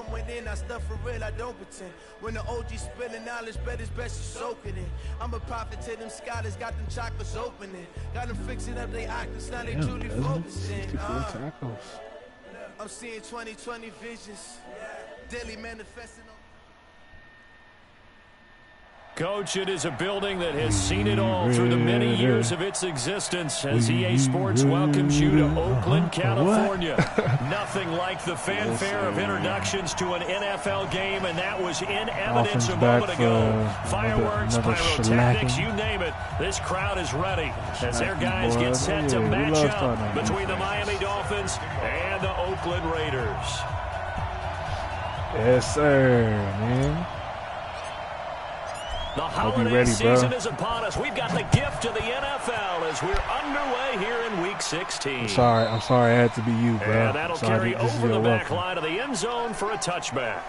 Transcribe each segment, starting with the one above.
from within, I stuff for real, I don't pretend. When the OG spilling knowledge, bet it's best you soak it in. I'm a prophet to them scholars, got them chocolates opening. Got them fixing up they octaves, now they truly focusing. I'm seeing 2020 visions, daily manifesting. Coach, it is a building that has seen it all through the many years of its existence as EA Sports welcomes you to Oakland, California. Nothing like the fanfare of introductions to an NFL game, and that was in evidence a moment ago. Fireworks, pyrotechnics, you name it. This crowd is ready as their guys get set to match up between the Miami Dolphins and the Oakland Raiders. Yes, sir, man. The holiday season is upon us. We've got the gift of the NFL as we're underway here in Week 16. I'm sorry I had to be you, bro. And that'll carry over the back line of the end zone for a touchback.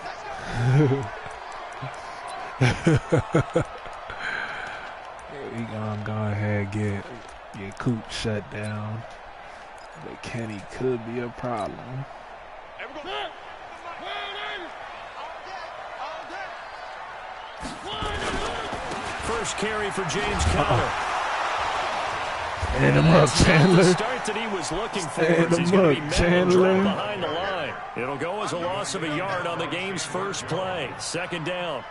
We gonna go ahead and get Coop shut down. But Kenny could be a problem. First carry for James Conner. And him up, Chandler. The start that he was looking for as he's going to be met behind the line. It'll go as a loss of a yard on the game's first play. Second down.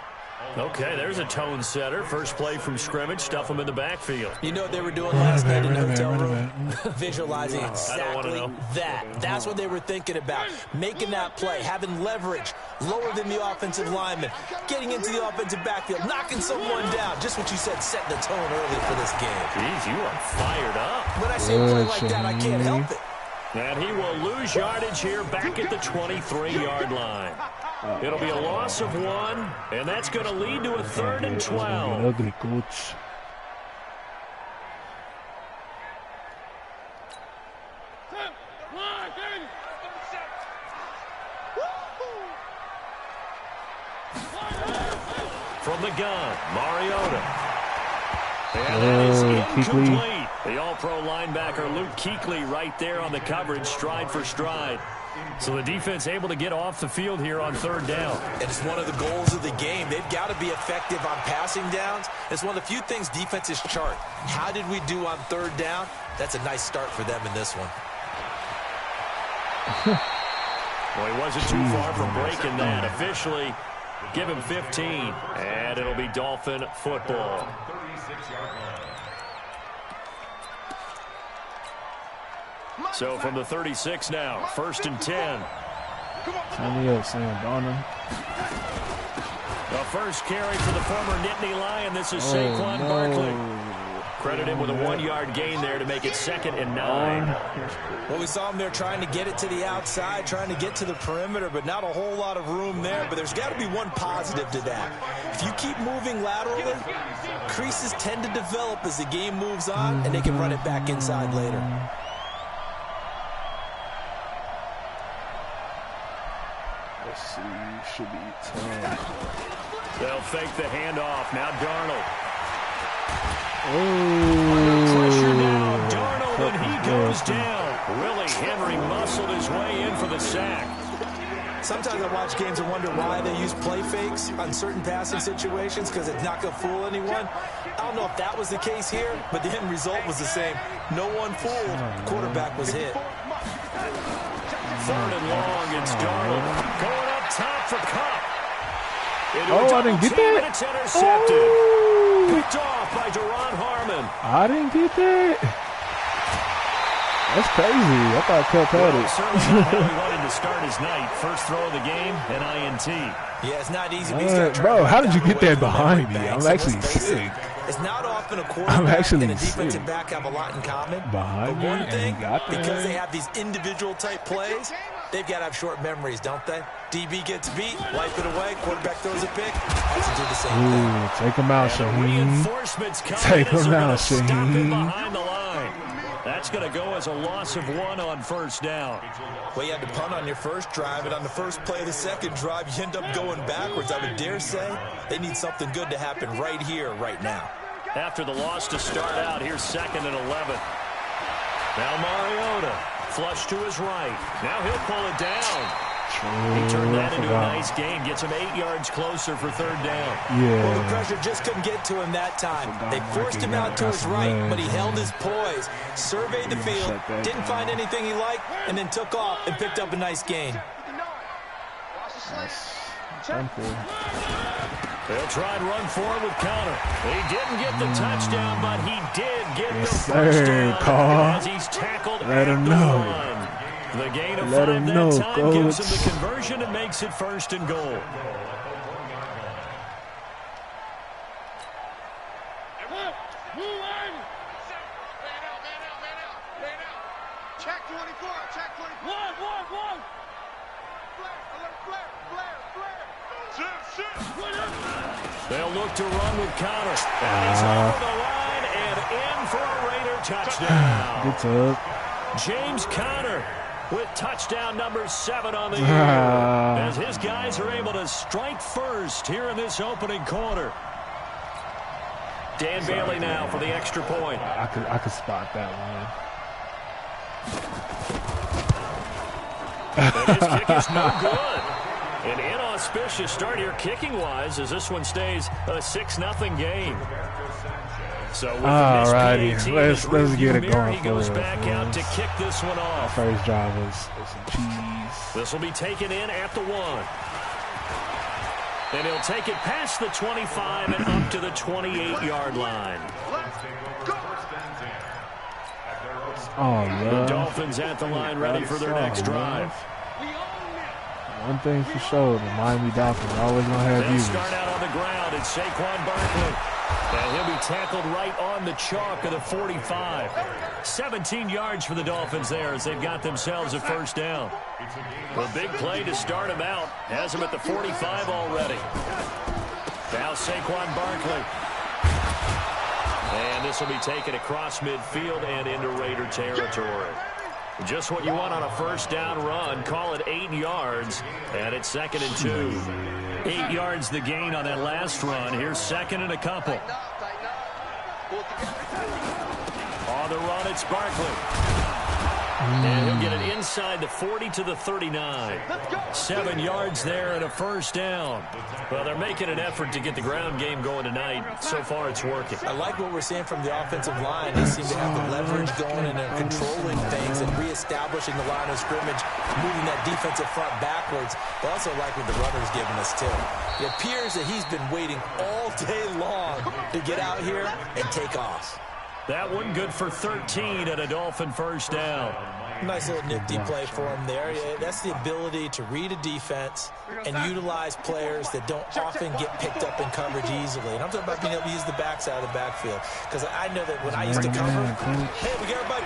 Okay, there's a tone setter. First play from scrimmage. Stuff him in the backfield. You know what they were doing last night in the hotel room? Visualizing exactly that. That's what they were thinking about. Making that play, having leverage, lower than the offensive lineman, getting into the offensive backfield, knocking someone down. Just what you said, set the tone early for this game. Jeez, you are fired up. When I see a play like that, I can't help it. And he will lose yardage here back at the 23-yard line. It'll be a loss of 1, and that's going to lead to a 3rd and 12. Ugly, coach. From the gun, Mariota. And that is incomplete. The all-pro linebacker Luke Kuechly right there on the coverage, stride for stride. So the defense able to get off the field here on 3rd down. And it's one of the goals of the game. They've got to be effective on passing downs. It's one of the few things defenses chart. How did we do on 3rd down? That's a nice start for them in this one. Well, he wasn't too far from breaking that. Officially, give him 15. And it'll be Dolphin football. So from the 36 now, 1st and 10. Turn me up, Sam Darnold. The first carry for the former Nittany Lion. This is Saquon Barkley. Credit him with a 1-yard gain there to make it 2nd and 9. Well, we saw him there trying to get it to the outside, trying to get to the perimeter, but not a whole lot of room there. But there's got to be one positive to that. If you keep moving laterally, creases tend to develop as the game moves on, and they can run it back inside later. Let's see, should be tough. They'll fake the handoff. Now Darnold. Oh. Pressure now. Darnold, and he goes down. Willie Henry muscled his way in for the sack. Sometimes I watch games and wonder why they use play fakes on certain passing situations because it's not going to fool anyone. I don't know if that was the case here, but the end result was the same. No one fooled. Quarterback was hit. 3rd and long, it's Darnold. Going up top for Kupp. I didn't get that. It's intercepted. Picked off by Duron Harmon. I didn't get that. That's crazy. I thought Kupp had it. Certainly not how he wanted to start his night. First throw of the game, an INT. Yeah, it's not easy. Bro, how did you get that behind me? I'm actually sick. It's not often a quarterback and a defensive back have a lot in common. Behind but one thing, because they that. have these individual type plays, they've got to have short memories, don't they? DB gets beat, wipe it away, quarterback throws a pick, has to do the same thing. Take him out, Shaheem. Reinforcements Take him out, Shaheem. Stop him Shaheem. behind the line. That's going to go as a loss of 1 on 1st down. Well, you had to punt on your first drive, and on the first play of the second drive, you end up going backwards. I would dare say they need something good to happen right here, right now. After the loss to start out, here's 2nd and 11. Now Mariota, flush to his right. Now he'll pull it down. He turned that into a nice gain. Gets him 8 yards closer for third down. Yeah. Well, the pressure just couldn't get to him that time. They forced him out to his right, but he held his poise, surveyed the field, didn't find anything he liked, and then took off and picked up a nice gain. They'll try and run forward with Conner. He didn't get the touchdown, but he did get the first down as he's tackled Let him know. The gain of Let 5 him that know, time Coach. gives him the conversion and makes it first and goal. Check 24, check 24. One. They'll look to run with Conner. And he's over the line and in for a Raider touchdown. Good up. James Conner with touchdown number 7 on the year. As his guys are able to strike first here in this opening quarter. Dan Bailey now for the extra point. I could spot that one. And his kick is no good. An inauspicious start here kicking-wise as this one stays a 6-0 game. So with alrighty, let's get it going. He goes back out to kick this one off. First drive was some cheese. This will be taken in at the 1. And he'll take it past the 25 and up to the 28-yard line. The Dolphins at the line ready for their next drive. One thing for sure, the Miami Dolphins are always going to have They'll viewers. start out on the ground. It's Saquon Barkley. And he'll be tackled right on the chalk of the 45. 17 yards for the Dolphins there as they've got themselves a first down. A big play to start him out. Has him at the 45 already. Now Saquon Barkley. And this will be taken across midfield and into Raider territory. Just what you want on a first down run. Call it 8 yards. And it's 2nd and 2. 8 yards the gain on that last run. Here's 2nd and a couple. On the run, it's Barkley. And he'll get it inside the 40 to the 39. 7 yards there and a first down. Well, they're making an effort to get the ground game going tonight. So far, it's working. I like what we're seeing from the offensive line. They seem to have the leverage going and they're controlling things and reestablishing the line of scrimmage, moving that defensive front backwards. But also like what the runner's giving us, too. It appears that he's been waiting all day long to get out here and take off. That one good for 13 and a Dolphin first down. Nice little nifty play for him there. Yeah, that's the ability to read a defense and utilize players that don't often get picked up in coverage easily. And I'm talking about being able to use the backside of the backfield. Because I know that when I used to cover, hey, we got everybody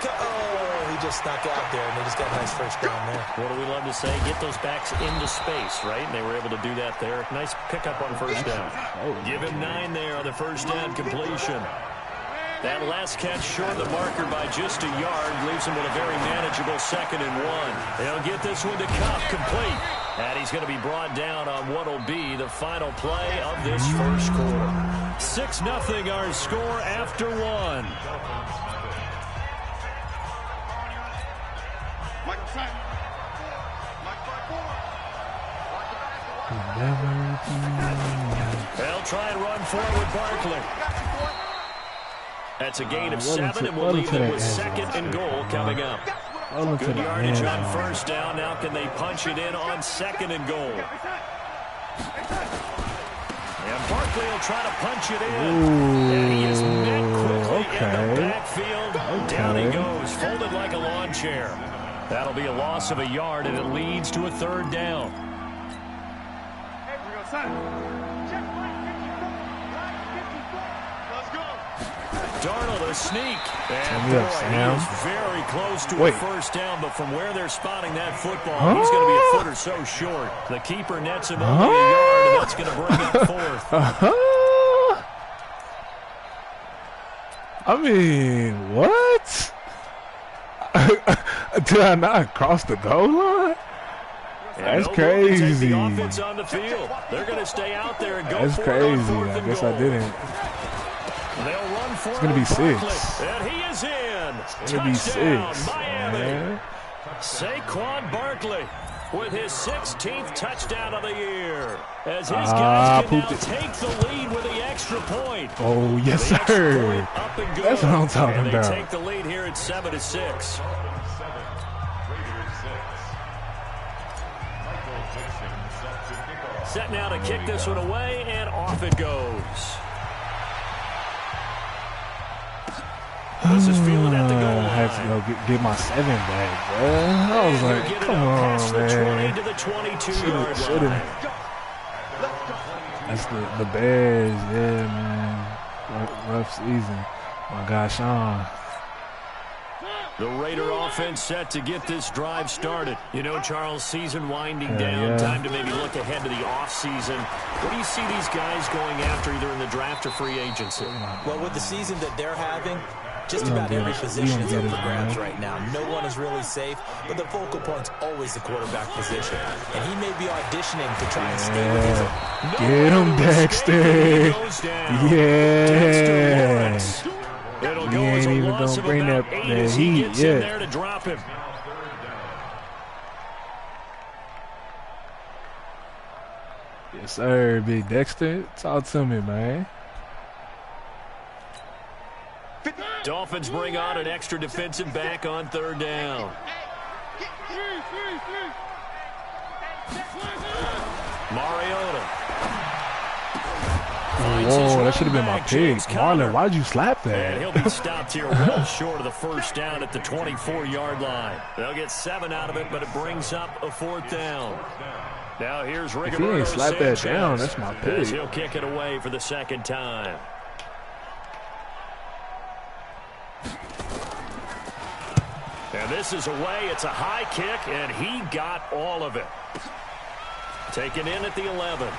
he just snuck out there, and they just got a nice first down there. What do we love to say? Get those backs into space, right? And they were able to do that there. Nice pickup on first down. Give him 9 there on the first down completion. That last catch short of the marker by just a yard leaves him with a very manageable 2nd and 1. They'll get this one to Kupp complete. And he's going to be brought down on what will be the final play of this first quarter. 6-0 our score after 1. They'll try and run forward with Barkley. That's a gain of 7, and we'll leave them with 2nd and goal coming up. Good yardage on first down. Now can they punch it in on 2nd and goal? And Barkley will try to punch it in. And he is met quickly in the backfield. Down he goes, folded like a lawn chair. That'll be a loss of a yard, and it leads to a 3rd down. Darnold, a sneak. And boy, he is very close to a first down, but from where they're spotting that football, he's going to be a foot or so short. The keeper nets him only a yard, and that's going to bring up 4th. I mean, what? Did I not cross the goal line? That's crazy. The offense on the field. They're going to stay out there and go That's crazy. I guess I didn't. They'll run for it's going to be 6. And he is in. It's going to be 6. Miami. Man. Saquon Barkley. with his 16th touchdown of the year. As his guys can now take the lead with the extra point. Oh, yes, sir. Up and good. That's what I'm talking about. They take the lead here at 7-6. Set now to kick this one away, and off it goes. This is fielded at the goal line. I had to go get my 7 back, bro. I was like, come on, man. The 20 to the 22-yard line. That's the Bears, yeah, man. Rough season. My guy, Sean. The Raider offense set to get this drive started. You know, Charles, season winding down. Time to maybe look ahead to the offseason. What do you see these guys going after either in the draft or free agency? Well, with the season that they're having, just about every position is up for grabs right now. No one is really safe, but the focal point's always the quarterback position. And he may be auditioning to try and stay with his own. Get him, Dexter. Yeah. He ain't even going to bring that heat yet. There to drop him. Yes, sir, Big Dexter. Talk to me, man. Dolphins bring on an extra defensive back on 3rd down. Mariota. Whoa, that should have been my pick. Marlon, why'd you slap that? And he'll be stopped here well short of the 1st down at the 24-yard line. They'll get 7 out of it, but it brings up a 4th down. Now here's Rigoberto If he ain't slap that down, that's my pick. As he'll kick it away for the 2nd time. And this is away. It's a high kick, and he got all of it. Taken in at the 11.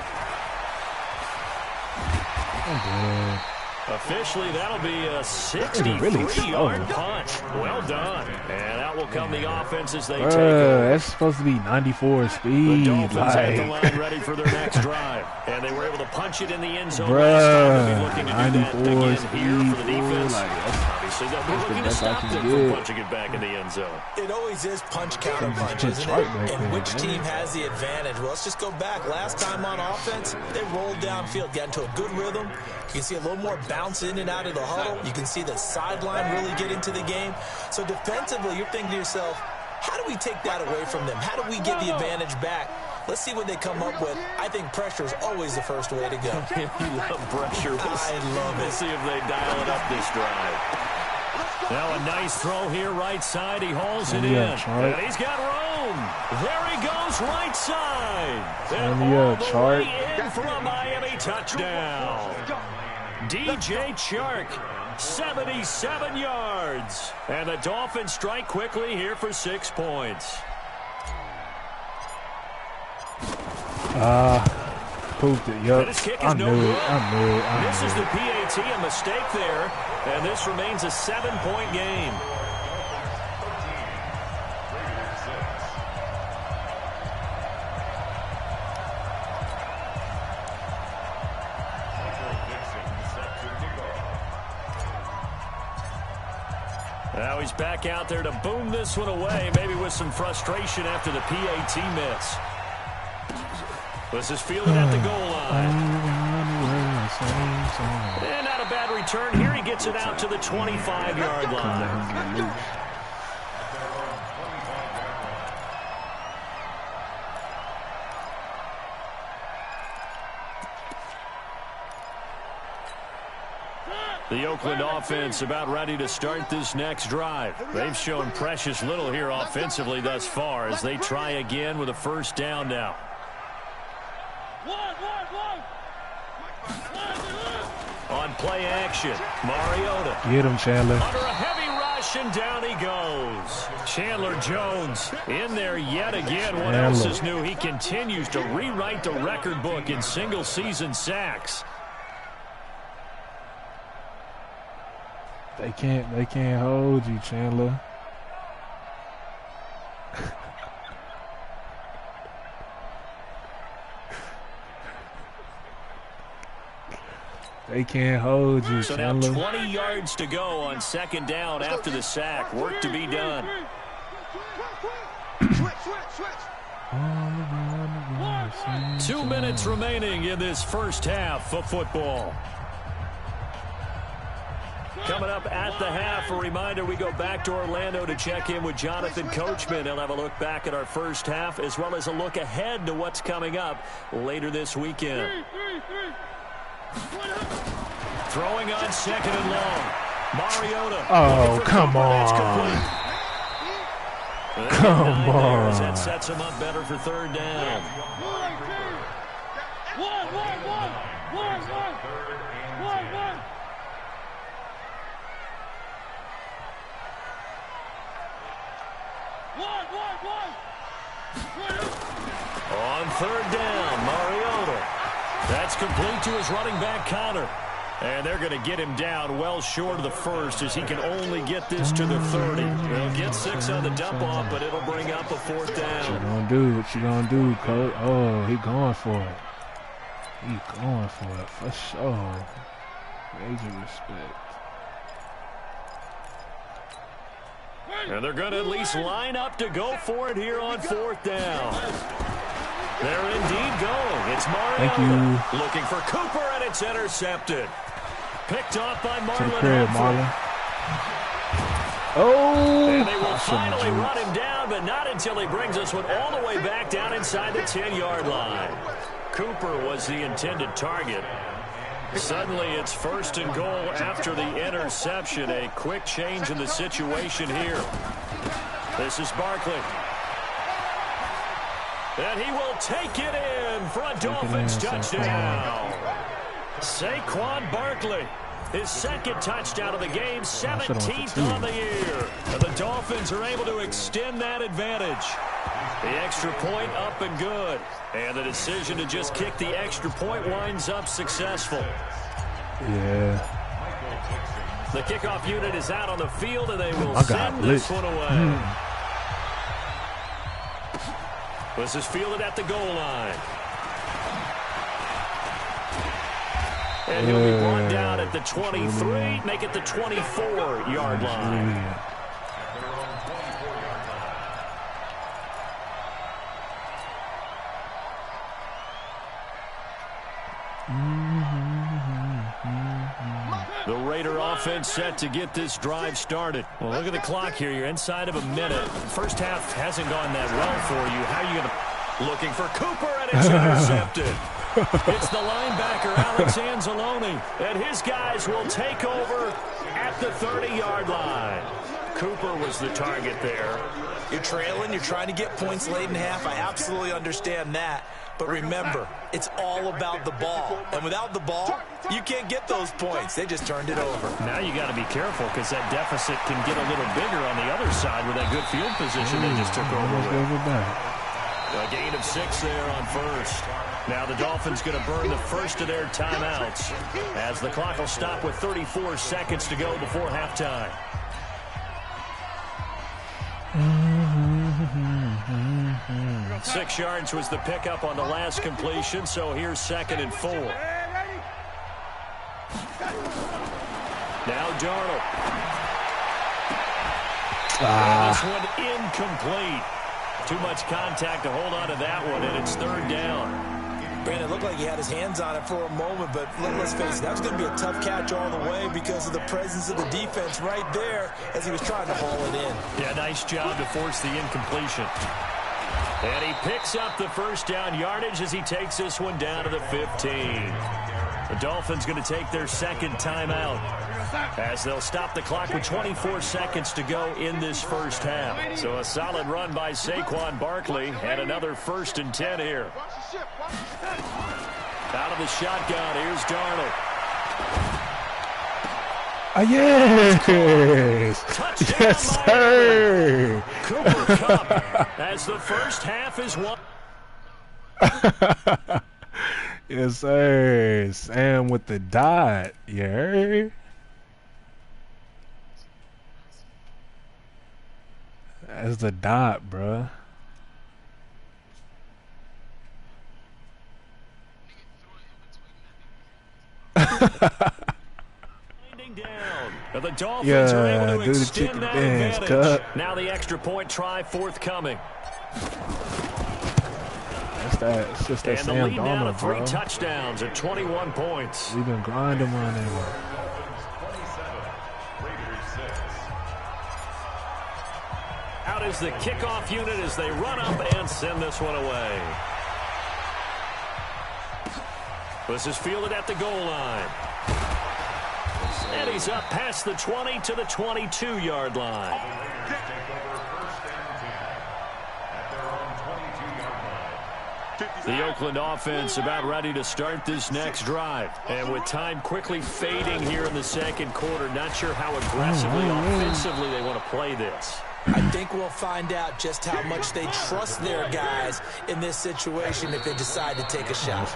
Officially, that'll be a 63-yard punt. Well done. And out will come the offense as they take over. That's supposed to be 94 speed. The Dolphins at the line ready for their next drive. And they were able to punch it in the end zone last time. They'll be looking to do that again here for the defense. Obviously, they'll be looking to stop them from punching it back in the end zone. It always is punch-counter-punch, isn't it? And which team has the advantage? Well, let's just go back. Last time on offense, they rolled downfield, got into a good rhythm. You can see a little more bounce in and out of the huddle. You can see the sideline really get into the game. So defensively, you're thinking to yourself, how do we take that away from them? How do we get the advantage back? Let's see what they come up with. I think pressure is always the first way to go. You love pressure. I love it. We'll see if they dial it up this drive. Now a nice throw here, right side. He hauls it in. And he's got room. There he goes, right side. And all the way in for a Miami touchdown. DJ Chark, 77 yards. And the Dolphins strike quickly here for 6 points. Pooped it, yup. I knew it. This is the PAT, a mistake there. And this remains a 7-point game. Now he's back out there to boom this one away, maybe with some frustration after the PAT miss. This is fielded at the goal line. And not a bad return here. He gets it out to the 25-yard line. The Oakland offense about ready to start this next drive. They've shown precious little here offensively thus far as they try again with a 1st down now. On play action, Mariota. Get him, Chandler. Under a heavy rush, and down he goes. Chandler Jones in there yet again. What else is new? He continues to rewrite the record book in single-season sacks. They can't hold you, Chandler. They can't hold you, so Chandler. Now 20 yards to go on 2nd down after the sack. Work to be done. 2 minutes remaining in this first half of football. Coming up at the half, a reminder, we go back to Orlando to check in with Jonathan Coachman. He'll have a look back at our first half as well as a look ahead to what's coming up later this weekend. Throwing on second and long. Mariota. Oh, come on. Come on. That sets him up better for third down. On third down, Mariota. That's complete to his running back, Connor. And they're going to get him down well short of the first as he can only get this to the 30. He'll get 6 on the dump off, but it'll bring up a fourth down. What you gonna do, coach? Oh, he going for it. He going for it, for sure. Major respect. And they're going to at least line up to go for it here on fourth down. They're indeed going. It's Mariota. Thank you. Looking for Cooper, and it's intercepted. Picked off by Marlon. To the crib, Marlon. Oh! And they will finally run him down, but not until he brings us one all the way back down inside the 10-yard line. Cooper was the intended target. Suddenly, it's first and goal after the interception. A quick change in the situation here. This is Barkley. And he will take it in for a Dolphins touchdown. Saquon Barkley, his second touchdown of the game, 17th on the year. And the Dolphins are able to extend that advantage. The extra point up and good. And the decision to just kick the extra point winds up successful. Yeah. The kickoff unit is out on the field, and they will send this one away. This is fielded at the goal line. And he'll be brought down at the 23, make it the 24-yard line. The Raider offense set to get this drive started. Well, look at the clock here. You're inside of a minute. First half hasn't gone that well for you. How are you going to... Looking for Cooper, and it's intercepted. It's the linebacker, Alex Anzalone, and his guys will take over at the 30-yard line. Cooper was the target there. You're trailing. You're trying to get points late in half. I absolutely understand that. But remember, it's all about the ball. And without the ball, you can't get those points. They just turned it over. Now you got to be careful because that deficit can get a little bigger on the other side with that good field position they just took over with. A gain of 6 there on first. Now the Dolphins going to burn the first of their timeouts as the clock will stop with 34 seconds to go before halftime. 6 yards was the pickup on the last completion, so here's 2nd and 4. Now Darnold. And this one incomplete. Too much contact to hold on to that one, and it's 3rd down. Brandon, it looked like he had his hands on it for a moment, but let's face it, that was going to be a tough catch all the way because of the presence of the defense right there as he was trying to haul it in. Yeah, nice job to force the incompletion. And he picks up the first down yardage as he takes this one down to the 15. The Dolphins going to take their 2nd timeout as they'll stop the clock with 24 seconds to go in this first half. So a solid run by Saquon Barkley and another 1st and 10 here. Out of the shotgun, here's Darnold. Yes! Touchdown, Yes, sir! Cooper Kupp as the first half is won. Yes, sir. Sam with the dot. You heard? That's the dot, bruh. The Dolphins are able to extend that dance, advantage. Now the extra point try forthcoming. just that And Sam the lead now to Darnold, 3 bro. touchdowns at 21 points. We've been grinding on him. Out is the kickoff unit as they run up and send this one away. This is fielded at the goal line. And he's up past the 20 to the 22-yard line. The Oakland offense about ready to start this next drive. And with time quickly fading here in the second quarter, not sure how aggressively, offensively they want to play this. I think we'll find out just how much they trust their guys in this situation if they decide to take a shot.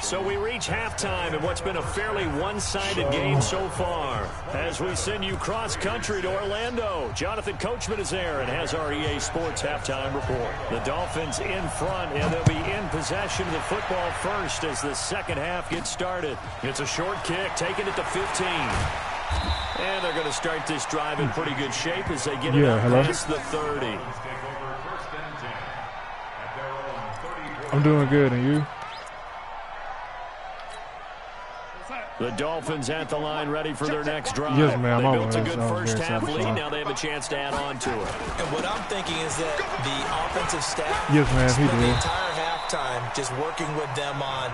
So we reach halftime in what's been a fairly one-sided game so far. As we send you cross-country to Orlando, Jonathan Coachman is there and has our EA Sports halftime report. The Dolphins in front, and they'll be in possession of the football first as the second half gets started. It's a short kick, taking it to 15. And they're going to start this drive in pretty good shape as they get it up past the 30. I'm doing good, and you? The Dolphins at the line ready for their next drive. Yes, ma'am. They built a good first-half lead. Now they have a chance to add on to it. And what I'm thinking is that the offensive staff spent the entire halftime just working with them on,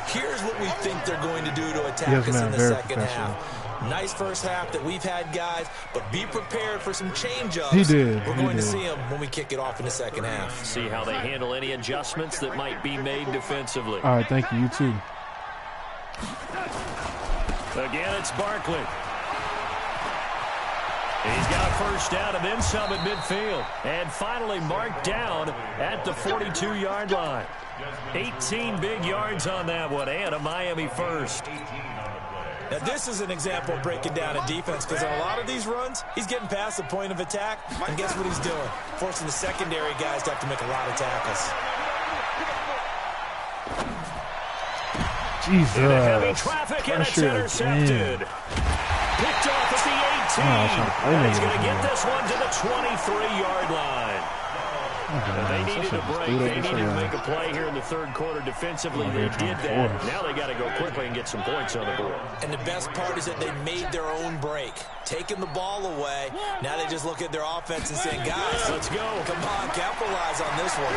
here's what we think they're going to do to attack us in the second half. Nice first half that we've had, guys, but be prepared for some change-ups. We're going to see them when we kick it off in the second half. See how they handle any adjustments that might be made defensively. All right, thank you. You too. Again, it's Barkley. He's got a first down and then some at midfield. And finally marked down at the 42-yard line. 18 big yards on that one, and a Miami first. Now, this is an example of breaking down a defense, because on a lot of these runs, he's getting past the point of attack, and guess what he's doing? Forcing the secondary guys to have to make a lot of tackles. Jesus. In heavy traffic, and it's intercepted. Picked off at the 18. And he's going to get this one to the 23-yard line. They needed a break. They needed to make a play here in the third quarter defensively. They did that. Now they got to go quickly and get some points on the board. And the best part is that they made their own break, taking the ball away. Now they just look at their offense and saying, guys, let's go. Come on, capitalize on this one.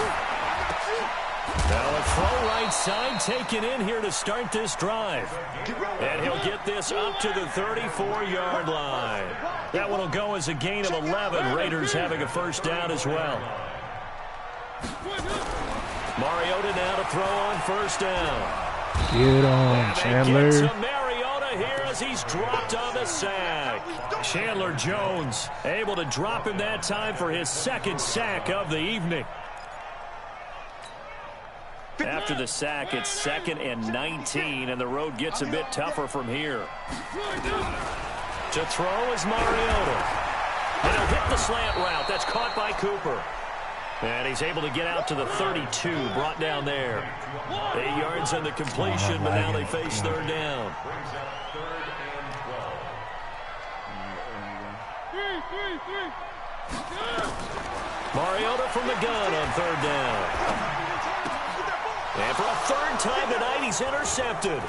Now a throw right side taken in here to start this drive. And he'll get this up to the 34-yard line. That one will go as a gain of 11. Raiders having a first down as well. Mariota now to throw on first down. Get on, Chandler. Get to Mariota here as he's dropped on the sack. Chandler Jones able to drop him that time for his second sack of the evening. After the sack, it's 2nd and 19, and the road gets a bit tougher from here. To throw is Mariota. And he'll hit the slant route. That's caught by Cooper. And he's able to get out to the 32, brought down there. 8 yards on the completion, but now they face third down. Mariota from the gun on third down. And for a third time tonight, he's intercepted.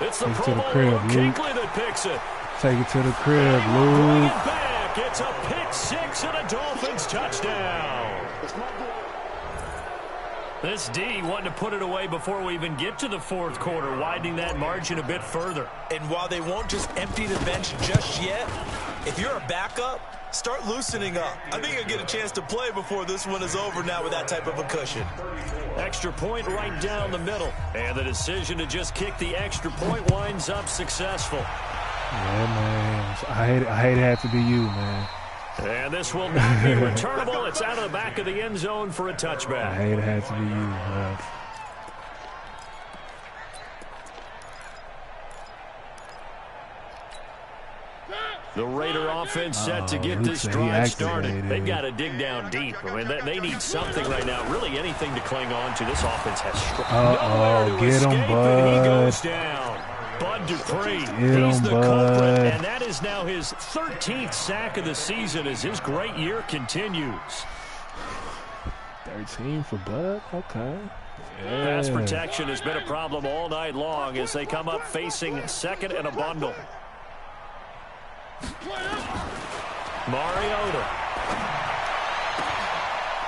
It's the Pro Bowl Kuechly that picks it. Take it to the crib, Bring Luke. it back. It's a pick six and a Dolphins touchdown. This D wanting to put it away before we even get to the fourth quarter, widening that margin a bit further. And while they won't just empty the bench just yet, if you're a backup, start loosening up. I think you'll get a chance to play before this one is over now with that type of a cushion. Extra point right down the middle. And the decision to just kick the extra point winds up successful. Yeah, man. I hate it had to be you, man. And this will not be returnable. It's out of the back of the end zone for a touchback. I hate it had to be you, man. The Raider offense set to get this drive started. They've got to dig down deep. I mean, they need something right now. Really anything to cling on to. This offense has Uh-oh, get him, Bud. He goes down. Bud Dupree, he's the culprit, and that is now his 13th sack of the season as his great year continues. 13 for Bud. Okay. Yeah. Pass protection has been a problem all night long as they come up facing second and a bundle. Mariota.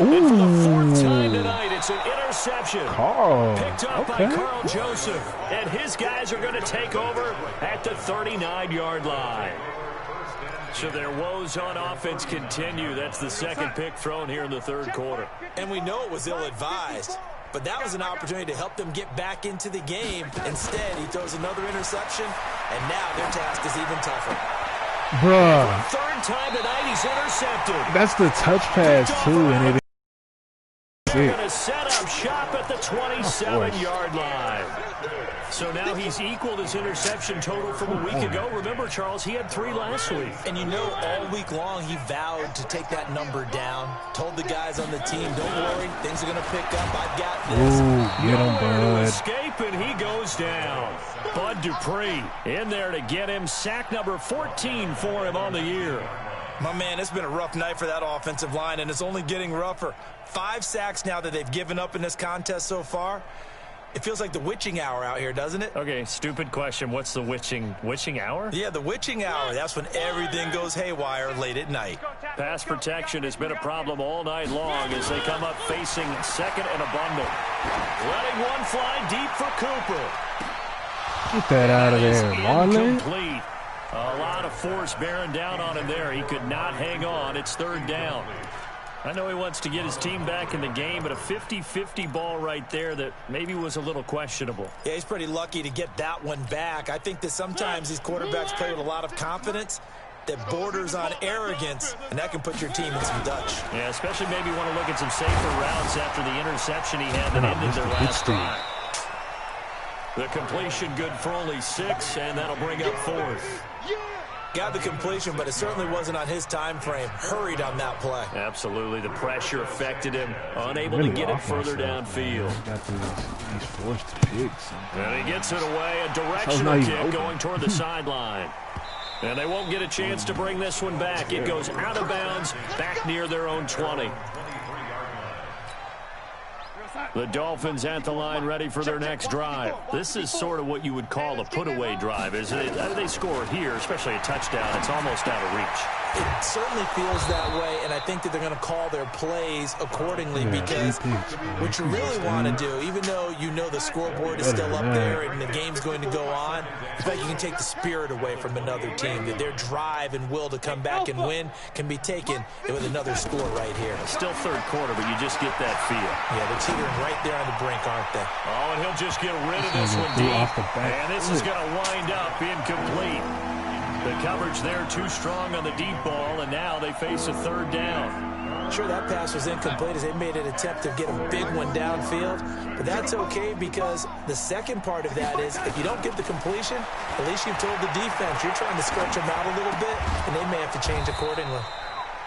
Ooh. And for the fourth time tonight, it's an interception. Carl. Picked up by Carl Joseph. And his guys are going to take over at the 39-yard line. So their woes on offense continue. That's the second pick thrown here in the third quarter. And we know it was ill-advised, but that was an opportunity to help them get back into the game. Instead, he throws another interception, and now their task is even tougher. Bruh. Third time tonight, he's intercepted. That's the touch pass, too, and it They're going to set up shop at the 27-yard line. So now he's equaled his interception total from a week ago. Remember, Charles, he had 3 last week. And you know, all week long, he vowed to take that number down. Told the guys on the team, don't worry, things are going to pick up. I've got this. Ooh, get him, Bud. Escape, and he goes down. Bud Dupree in there to get him. Sack number 14 for him on the year. My man, it's been a rough night for that offensive line, and it's only getting rougher. 5 sacks now that they've given up in this contest so far. It feels like the witching hour out here, doesn't it? Okay, stupid question. What's the witching hour? Yeah, the witching hour. That's when everything goes haywire late at night. Pass protection has been a problem all night long as they come up facing second and a bundle. Letting one fly deep for Cooper. Get that out of there, Marlon. Incomplete. A lot of force bearing down on him there. He could not hang on. It's third down. I know he wants to get his team back in the game, but a 50-50 ball right there that maybe was a little questionable. Yeah, he's pretty lucky to get that one back. I think that sometimes these quarterbacks play with a lot of confidence that borders on arrogance, and that can put your team in some Dutch. Yeah, especially maybe want to look at some safer routes after the interception he had that ended their last drive. The completion good for only 6, and that'll bring up fourth. Got the completion, but it certainly wasn't on his time frame. Hurried on that play. Absolutely. The pressure affected him. Unable to get it further downfield. He's forced to pick something. And he gets it away. A directional kick going toward the sideline. And they won't get a chance to bring this one back. It goes out of bounds back near their own 20. The Dolphins at the line ready for their next drive. This is sort of what you would call a put-away drive, isn't it? They score here, especially a touchdown. It's almost out of reach. It certainly feels that way, and I think that they're going to call their plays accordingly because what you really want to do, even though you know the scoreboard is still up there and the game's going to go on, I think you can take the spirit away from another team, that their drive and will to come back and win can be taken with another score right here. Still third quarter, but you just get that feel. Yeah, they're teetering right there on the brink, aren't they? Oh, and he'll just get rid of this one deep. And this is going to wind up incomplete. The coverage there too strong on the deep ball, and now they face a third down. Sure, that pass was incomplete as they made an attempt to get a big one downfield, but that's okay because the second part of that is if you don't get the completion, at least you've told the defense you're trying to stretch them out a little bit, and they may have to change accordingly.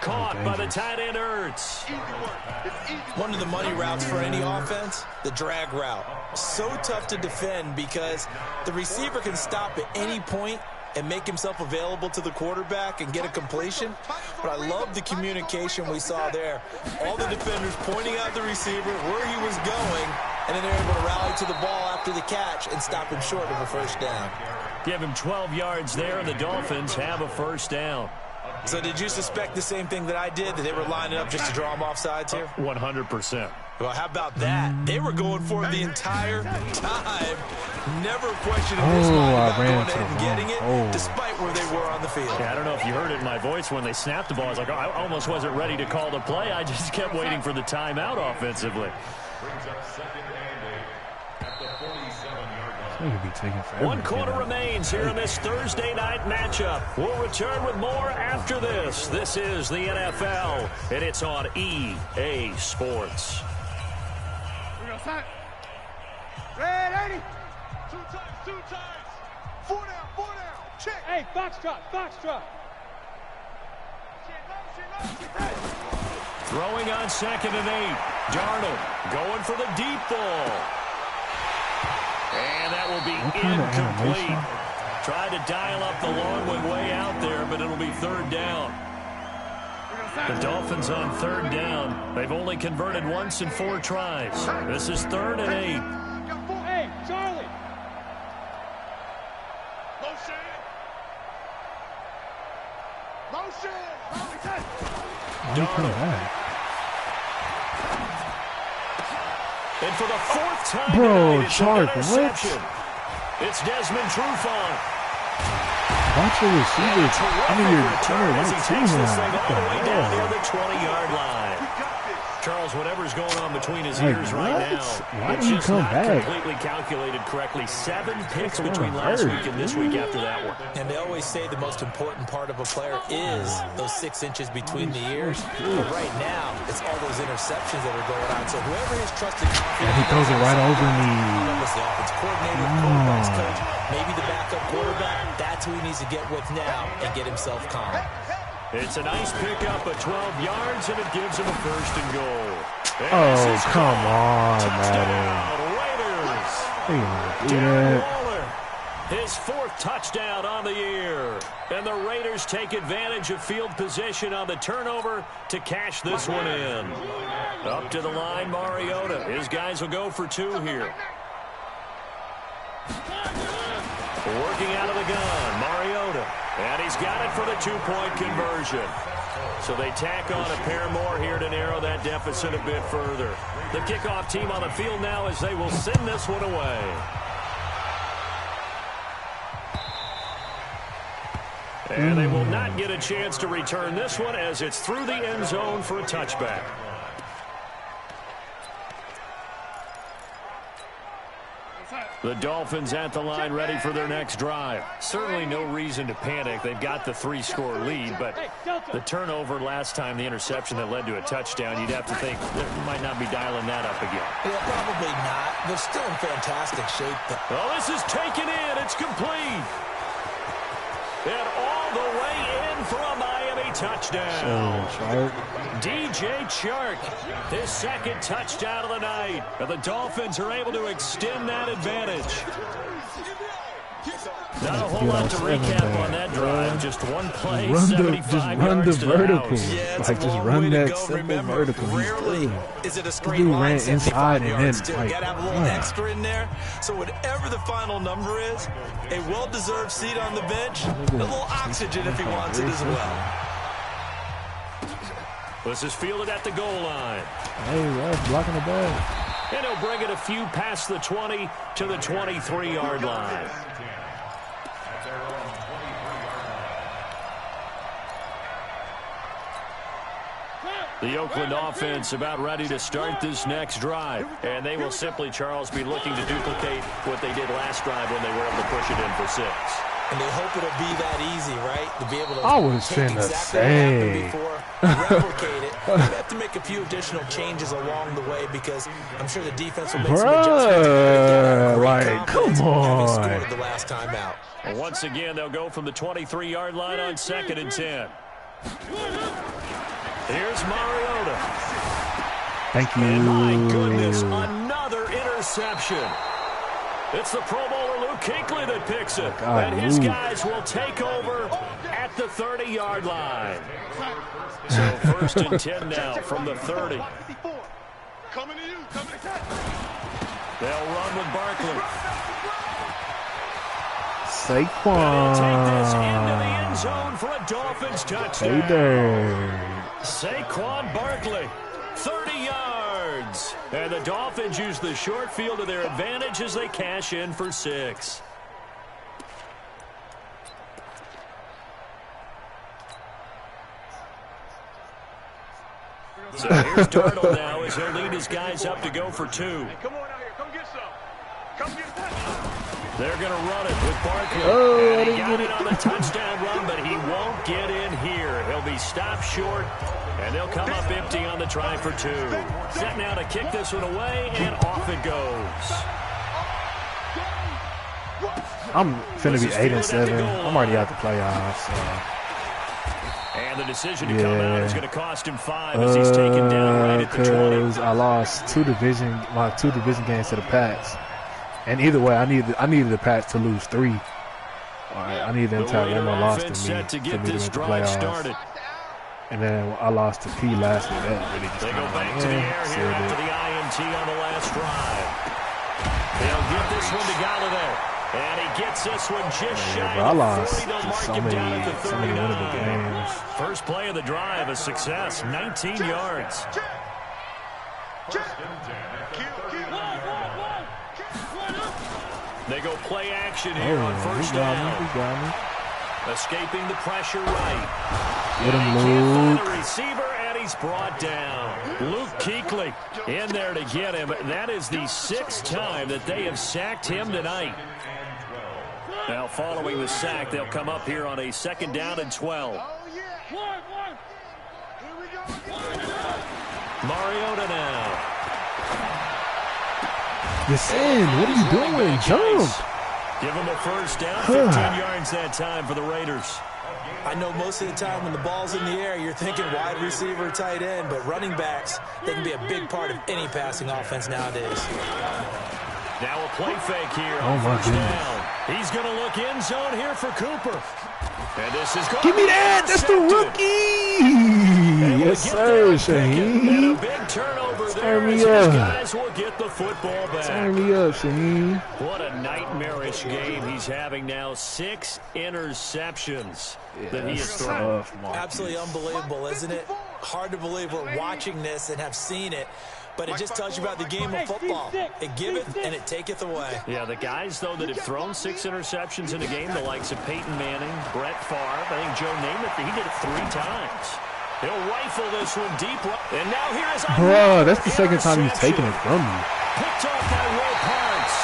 Caught by the tight end Ertz. One of the money routes for any offense, the drag route. So tough to defend because the receiver can stop at any point and make himself available to the quarterback and get a completion. But I love the communication we saw there. All the defenders pointing out the receiver, where he was going, and then they're able to rally to the ball after the catch and stop him short of a first down. Give him 12 yards there, and the Dolphins have a first down. So did you suspect the same thing that I did, that they were lining up just to draw him off sides here? 100%. Well, how about that? They were going for it the entire time. Never questioning his mind about going ahead and getting it, despite where they were on the field. Yeah, I don't know if you heard it in my voice when they snapped the ball. I was like, oh, I almost wasn't ready to call the play. I just kept waiting for the timeout offensively. One quarter remains here in this Thursday night matchup. We'll return with more after this. This is the NFL, and it's on EA Sports. Red 80. Two times. 4 down. Check. Hey, Foxtrot. Throwing on 2nd and 8. Darnold going for the deep ball. And that will be incomplete. Tried to dial up the long one way out there, but it'll be third down. The Dolphins on 3rd down. They've only converted once in 4 tries. This is 3rd and 8. Hey, Charlie. Darnold. And for the 4th time Bro, tonight, it's Chark, an interception. It's Desmond Trufant. Watch your receivers. I mean, your corner as he right takes to this him. thing all the way down near What the 20-yard line. Charles, whatever's going on between his Like, ears right what? now, Why it's did he just come not back? completely calculated correctly. 7 picks That's between what last hurt. week and this week after that one. And they always say the most important part of a player is those 6 inches between the ears. But right now, it's all those interceptions that are going on. So whoever is trusted, And he throws it right over me. the offense coordinator, quarterback's coach, maybe the backup quarterback. That's who he needs to get with now and get himself calm. It's a nice pickup at 12 yards, and it gives him a 1st and goal. And Oh, this is come on, touchdown, Madden. Raiders. He gonna do Darren that. Waller, his 4th touchdown on the year. And the Raiders take advantage of field position on the turnover to cash this one in. Up to the line, Mariota. His guys will go for 2 here. Working out of the gun, Mariota. And he's got it for the 2-point conversion. So they tack on a pair more here to narrow that deficit a bit further. The kickoff team on the field now as they will send this one away. And they will not get a chance to return this one as it's through the end zone for a touchback. The Dolphins at the line ready for their next drive. Certainly no reason to panic. They've got the 3-score lead, but the turnover last time, the interception that led to a touchdown, you'd have to think they might not be dialing that up again. Yeah, probably not. They're still in fantastic shape, though. Oh, this is taken in. It's complete. And all the way in for a Miami touchdown. DJ Chark, his 2nd touchdown of the night. And the Dolphins are able to extend that advantage. Not a whole lot to recap on that drive. Just one play, 75 yards to the house. Yeah, Like, just run that simple vertical. Rarely is it a straight dude line, ran 75 inside and yards. then, You like, got to have a little extra in there. So whatever the final number is, a well-deserved seat on the bench, a little oxygen if he wants it as well. This is fielded at the goal line. Hey, ref, blocking the ball. And he'll bring it a few past the 20 to the 23-yard line. The Oakland offense about ready to start this next drive. And they will simply, Charles, be looking to duplicate what they did last drive when they were able to push it in for 6. And they hope it'll be that easy, right? To be able to I was take finna exactly what say. happened before, replicate it. They have to make a few additional changes along the way because I'm sure the defense will make some adjustments. Bruh, like, come Having on. scored the last time out. And once again, they'll go from the 23-yard line on 2nd and 10. Here's Mariota. Thank you. And my goodness, another interception. It's the Pro Bowler Luke Kuechly that picks it. God, and his Luke. guys will take over at the 30-yard line. So 1st and 10 now from the 30. Coming to you. Coming to catch. They'll run with Barkley. Saquon. Take this into the end zone for a Dolphins touchdown. Hey there. Saquon Barkley, 30 yards. And the Dolphins use the short field to their advantage as they cash in for 6. So here's Darnold now as he'll lead his guys up to go for 2. Come on out here. Come get some. Come get some. They're going to run it with Barkley. Oh, I and he didn't got get it on the touchdown run, but he won't get in here. He'll be stopped short, and they'll come up empty on the try for 2. Set now to kick this one away, and off it goes. I'm finna be 8-7. I'm already out the playoffs. So. And the decision to come out is going to cost him 5 as he's taken down right at the 20. Because I lost my two division games to the Pats. And either way, I needed the Pats to lose 3. All right, I needed them to have one more loss than me set to to get make this the drive playoffs. started. And then I lost to P last week. That really just They go back to the air here after the INT on the last drive. They'll get this one to Galladay. And he gets this one just shy of 40. They'll mark him down at the 39. First play of the drive, a success, 19 yards. They go play action here on first down. Escaping the pressure right. Get him, Luke. Can't find Luke. a receiver, and he's brought down. Luke Kuechly in there to get him. That is the 6th time that they have sacked him tonight. Now, following the sack, they'll come up here on a 2nd down and 12. Mariota now. Listen, what are you doing? Jump. Give him a first down, 15 yards that time for the Raiders. I know most of the time when the ball's in the air, you're thinking wide receiver, tight end, but running backs, they can be a big part of any passing offense nowadays. Now a play fake here Oh, on my first goodness. down. He's going to look end zone here for Cooper. And this is going Give me to be that. That's the intercepted. rookie. Yes, sir, And a Shaheem. big turnover there Turn me as these up. guys will get the football back. Turn me up, Shaheem. What a nightmarish game he's having now. 6 interceptions that he has thrown. Absolutely unbelievable, isn't it? Hard to believe we're watching this and have seen it, but it just tells you about the game of football. It giveth and it taketh away. Yeah, the guys, though, that have thrown 6 interceptions in a game, the likes of Peyton Manning, Brett Favre, I think Joe Namath, he did it 3 times. He'll rifle this one deep. And now here is Bruh, that's the second time he's taken it from me. Picked off by Will Parks.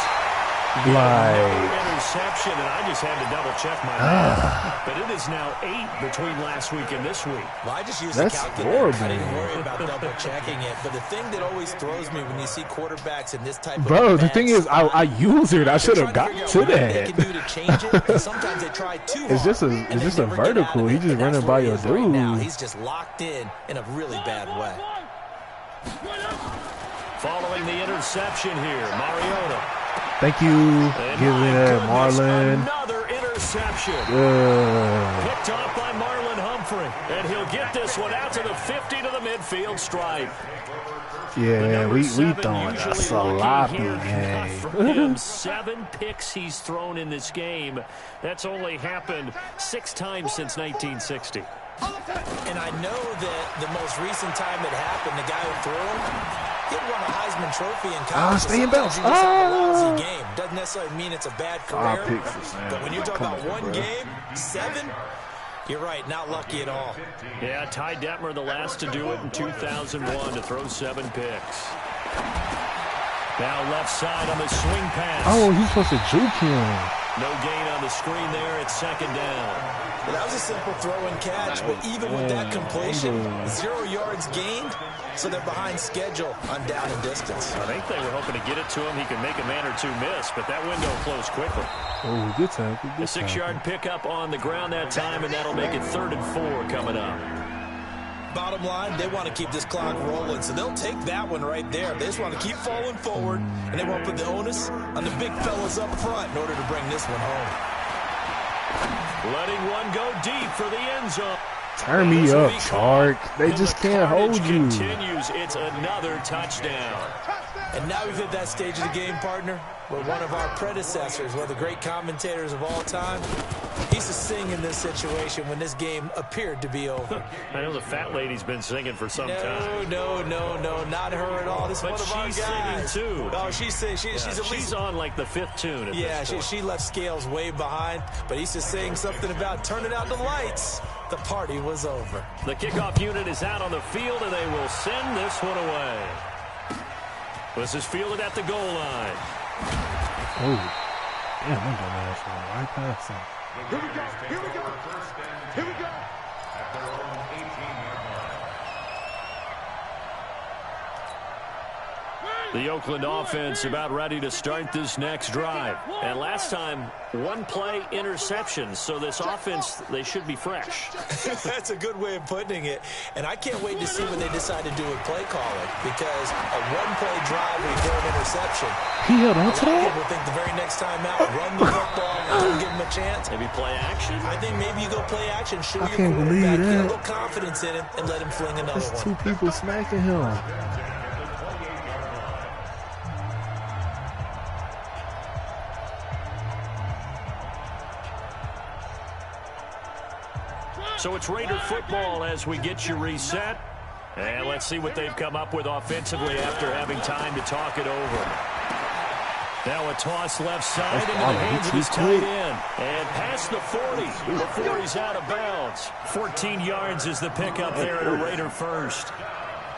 Like, Interception, and I just had to double-check my math. But it is now 8 between last week and this week. Well, I just use That's the calculator. horrible. I didn't worry about double-checking it. But the thing that always throws me when you see quarterbacks in this type of bro, the bad thing is, I used it. I should have they're trying got figure to out what they that. can do to change it, and sometimes they try too hard. It's just a and they never get out vertical. of He's it, just and that's running by where he your is right now. dude. He's just locked in a really bad way. Following the interception here, Mariota. Thank you. And Give my it that, goodness, Marlon. another interception. Picked off by Marlon Humphrey. And he'll get this one out to the 50 to the midfield stripe. Yeah, we Seven throwing a usually sloppy looking here game. from him. 7 picks he's thrown in this game. That's only happened 6 times since 1960. And I know that the most recent time it happened, the guy who threw him, he won a Heisman Trophy in college. stay in bounds. Sometimes you just have a lousy game. Doesn't necessarily mean it's a bad 5 career. picks for Sam. But when you're talking Come about on, one bro. game, 7, you're right, not lucky at all. Yeah, Ty Detmer, the last to do it in 2001, to throw 7 picks. Now left side on the swing pass. Oh, he's supposed to juke him. No gain on the screen there. It's 2nd down. Well, that was a simple throw and catch, but even with that completion, 0 yards gained, so they're behind schedule on down and distance. I think they were hoping to get it to him. He could make a man or 2 miss, but that window closed quickly. Oh, good tackle. A Good 6-yard pickup on the ground that time, and that'll make it 3rd and 4 coming up. Bottom line, they want to keep this clock rolling, so they'll take that one right there. They just want to keep falling forward, and they want to put the onus on the big fellas up front in order to bring this one home. Letting one go deep for the end zone. Turn me up, Chark. They And just the can't hold carnage you. Continues. It's another touchdown. And now we've hit that stage of the game, partner, where one of our predecessors, one of the great commentators of all time, he used to sing in this situation when this game appeared to be over. I know the fat lady's been singing for some time. No, not her at all. This is But one of our she's guys. singing, too. Oh, she's singing. She's at least She's on like the 5th tune at Yeah, this point. she left Scales way behind, but he's just saying something about turning out the lights. The party was over. The kickoff unit is out on the field, and they will send this one away. This is fielded at the goal line. Oh, damn, I'm dumb ass one right past him. Here we go. Here we go. Here we go. At their own 18-yard line. The Oakland offense about ready to start this next drive. And last time, one play interception. So this offense, they should be fresh. That's a good way of putting it. And I can't wait to see what they decide to do with play calling. Because a one-play drive where you throw an interception. He held on to that? People think the very next time out, run the football and don't give him a chance. Maybe play action? I think maybe you go play action, show I your can't believe quarterback, get a that. little confidence in him, and let him fling another There's one. 2 people smacking him. So it's Raider football as we get you reset. And let's see what they've come up with offensively after having time to talk it over. Now a toss left side into the hands of his tight end. And past the 40 before he's out of bounds. 14 yards is the pickup there at a Raider first.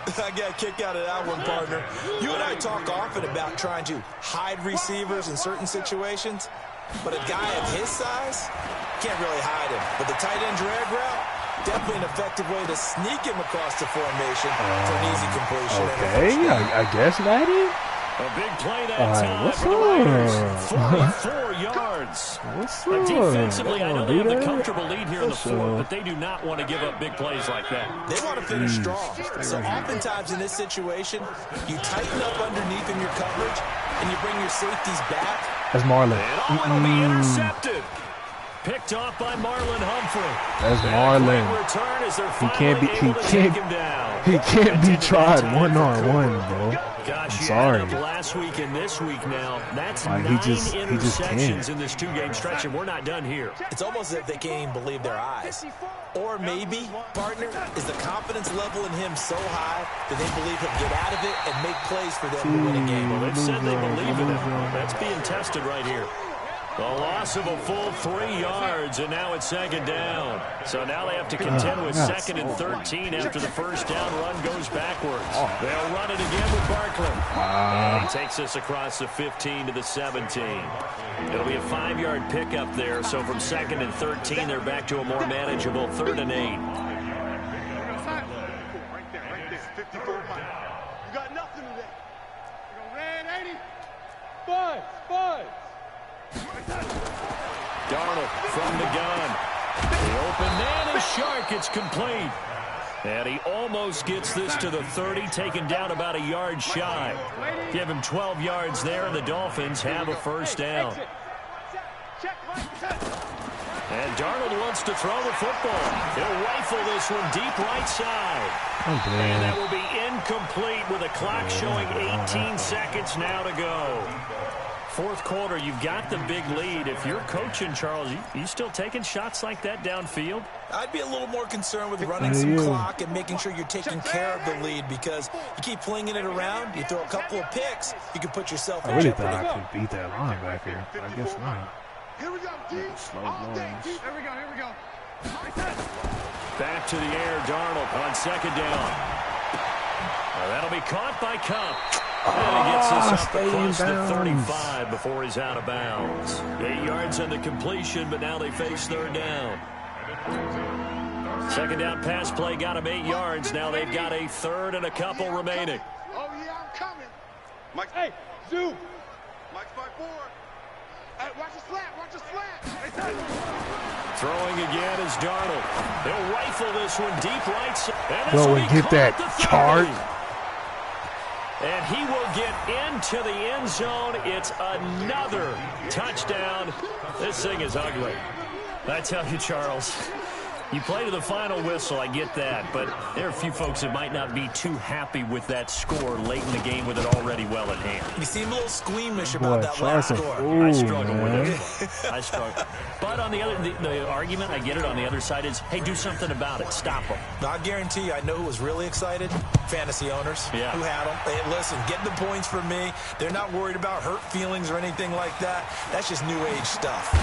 I got a kick out of that one, partner. You and I talk often about trying to hide receivers in certain situations. But a guy of his size, can't really hide him. But the tight end drag route, definitely an effective way to sneak him across the formation for an easy completion. Okay, I guess Maddie. A big play that time what's for the Raiders. up? 44 yards. What's Now, up? defensively, I know they have the that? comfortable lead here in the What's fourth, up? but they do not want to give up big plays like that. They want to finish strong. So oftentimes in this situation, you tighten up underneath in your coverage, and you bring your safeties back. That's Marlon. And it'll be intercepted. Picked off by Marlon Humphrey. That's And Marlon. great return as they're He can't be. finally He able to take him can't. down. He can't be Intended tried time 1-on-1, bro. Gosh, I'm you sorry. add up last week and this week now. That's Like, 9 he just interceptions can't. in this 2-game stretch, and we're not done here. It's almost as if they can't even believe their eyes. Or maybe, partner, is the confidence level in him so high that they believe he'll get out of it and make plays for them to win a game. Well, they've said they believe in him. That's being tested right here. The loss of a full 3 yards, and now it's second down. So now they have to contend with second and 13 after the first down run goes backwards. They'll run it again with Barkley. And he takes us across the 15 to the 17. It'll be a 5-yard pickup there. So from second and 13, they're back to a more manageable 3rd and 8. Right there. 54 miles. You got nothing today. You go red 80. Buzz. Darnold from the gun. The open man is Shark. It's complete. And he almost gets this to the 30, taken down about a yard shy. Give him 12 yards there, and the Dolphins have a first down. And Darnold wants to throw the football. He'll rifle this one deep right side. And that will be incomplete with a clock showing 18 seconds now to go. Fourth quarter, you've got the big lead. If you're coaching, Charles, you still taking shots like that downfield? I'd be a little more concerned with running some clock and making sure you're taking care of the lead, because you keep flinging it around, you throw a couple of picks, you can put yourself in I really jeopardy. thought I could beat that linebacker. I guess not. Here we go, D. Slow All day, blows. D. Here we go. Back to the air, Darnold on second down. Well, that'll be caught by Kupp. And he gets us up across the 35 before he's out of bounds. 8 yards on the completion, but now they face 3rd down. Second down pass play got him 8 yards. Now they've got a 3rd and a couple remaining. Oh, yeah, I'm coming. Mike. Hey, Zoo. Mike's by 4. Hey, watch the slant. Throwing again is Darnold. He'll rifle this one deep right side. Go and get that chart. And he will get into the end zone. It's another touchdown. This thing is ugly. I tell you, Charles, you play to the final whistle, I get that, but there are a few folks that might not be too happy with that score late in the game with it already well at hand. You seem a little squeamish about that Charles last score. Ooh, I struggle man. with it. I struggle. But on the other, the argument, I get it, on the other side is, hey, do something about it. Stop them. Now, I guarantee you, I know who was really excited. Fantasy owners Yeah. who had them. Hey, listen, get the points for me. They're not worried about hurt feelings or anything like that. That's just new age stuff.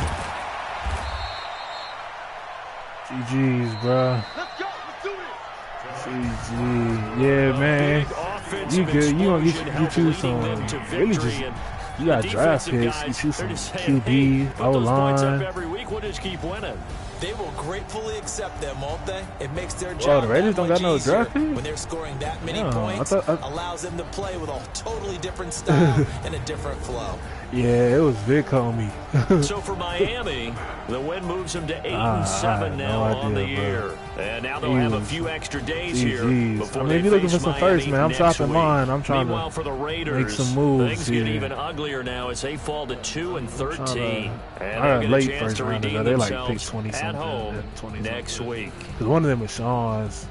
GG's, bro. Let's go. Let's do this. GG. Yeah, man. Big offensive You good. You gonna explosion get you helped some leading them to really victory, just and You got draft picks. You see some QB, O-line. Every week, we'll just keep winning. They will gratefully accept them, won't they? It makes their job the Raiders don't got no draft pick? when they're scoring that many No, points. Allows them to play with a totally different style and a different flow. Yeah, it was Vic on me. So for Miami, the win moves them to 8-7 now on the year. And now they'll have a few extra days here before if you're looking for some first, man, I'm shopping mine. I'm trying Meanwhile, to for the Raiders, make some moves things here. get even uglier now as they fall to 2-13. And I they'll got get a late chance first to round. redeem They like pick themselves 20 at something. home 20 next week. Because one of them is Sean's.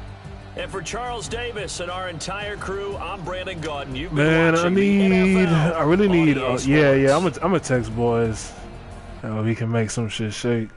And for Charles Davis and our entire crew, I'm Brandon Gaudin. You've been Man, watching I really need. on EA Yeah. Sports. I'm a text boys. We can make some shit shake.